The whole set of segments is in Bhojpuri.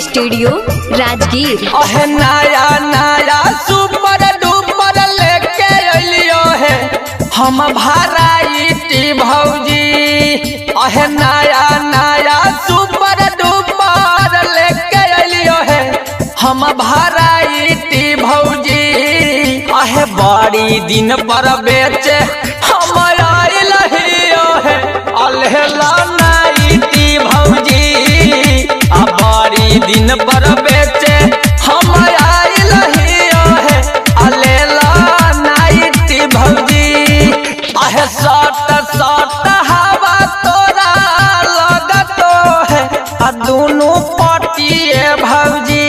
स्टूडियो राजगीर। अहे नया नया सुपर डुपर लेके अलियो है हम भराइटी भौजी। अहे नया नया सुपर डुपर लेके अलियो है हम भराइटी भौजी। अहे बड़ी दिन पर बेचे हम आइल हियो है अलहला नाइटी भौजी। बड़ी दिन पर बेचे हम आइल हियो है अलहला नाइटी भौजी। अहे सट सट हवा तोरा लगतो है दोनों पटिए भौजी।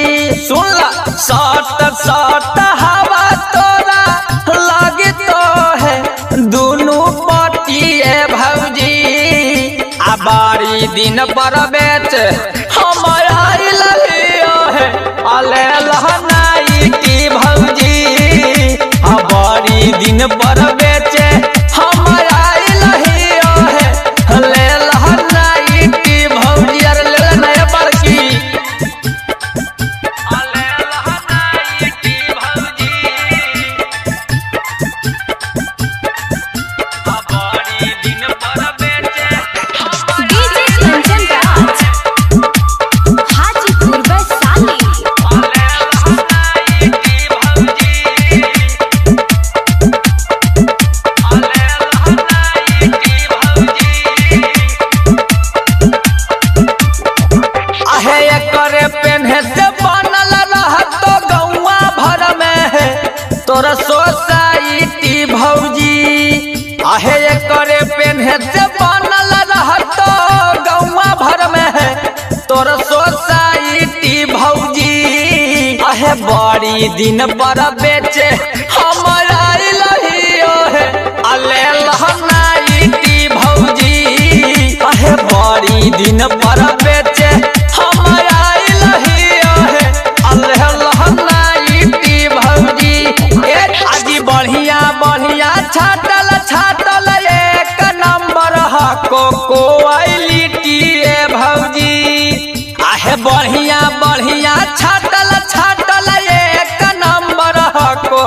सुन ला सट सट हवा तोरा लगतो है दोनों पटिए भौजी। बड़ी दिन पर बेच हम आइल हियो है अलहला नाइटी भौजी। बड़ी दिन पर बेचे हम आइल हियो है अलहला नाइटी भौजी। अरे ले नया बड़की अलहला नाइटी भौजी। बड़ी दिन पर बेचे डीजे कंचन राज हाजीपुर वैशाली। पेन्हे से बनल रहतो गौवा भर में है तोरा सोसाइटी भौजी। आहे करे पेन्हे से बनल रहतो गौवा भर में है तोरा सोसाइटी भौजी। आहे बड़ी दिन पर बेचे हम आइल हियो है अलहला नाइटी भौजी। आहे बड़ी दिन पर बेचे हम आइल हियो है अलहला नाइटी भौजी। आजी बढ़िया बढ़िया छाटल छाटल एक नंबर हको क्वालिटी भौजी। आहे बढ़िया बढ़िया छाटल छाटल एक नंबर हको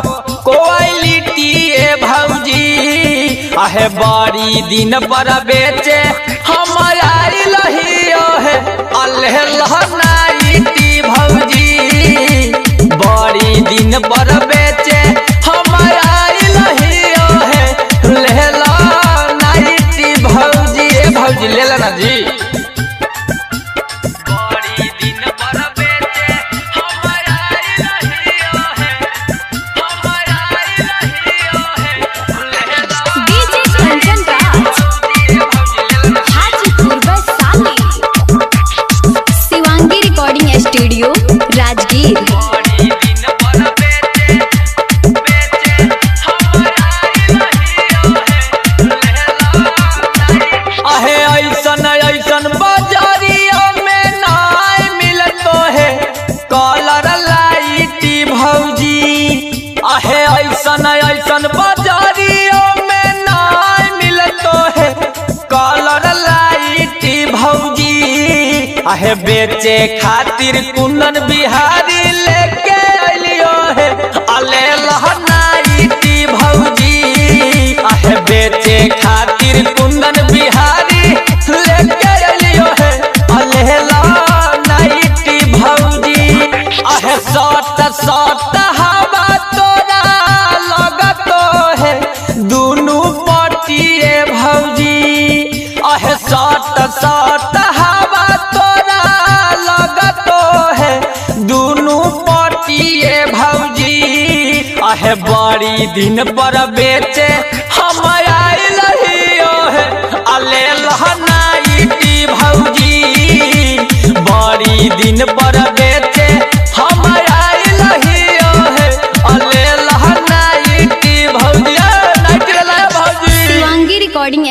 क्वालिटी भौजी। आहे बड़ी दिन पर बेचे हम आइल हियो है अलहला नाइटी भौजी। बड़ी दिन पर बेचे हम आइल हियो है अलहला नाइटी भौजी। भौजी ले लेना जी। बड़ी दिन पर बेचे हम आइल हियो है हम आइल हियो है अलहला DJ Kanchan Raj Hajipur Vaishali. Shivangi recording studio Rajgir. बड़ी दिन पर बेचे बेचे हम आइल हियो है अलहला। आहे ऐसन ऐसन बाजारिया में नाय मिलतो है कलर लाइटी भौजी। आहे ऐसन ऐसन बाजारिया में नाय मिलतो है कलर लाइटी भौजी। आहे बेचे खातिर कुंदन बिहारी लेके अलियो है अलहला नाइटी भौजी। आहे बेचे खातिर कुंदन बिहारी लेके अलियो है अलहला नाइटी भौजी। आहे सट सट हवा तोरा लगतो है दोनों पटिए भौजी। आहे सट सट हवा तोरा लगतो है दोनों पटिए भौजी। आहे बड़ी दिन पर बेचे हम आइल हियो है अलहला नाइटी भौजी। बड़ी दिन पर बेचे हम आइल हियो है अलहला नाइटी भौजी। नाइटी भौजी। शिवांगी रिकॉर्डिंग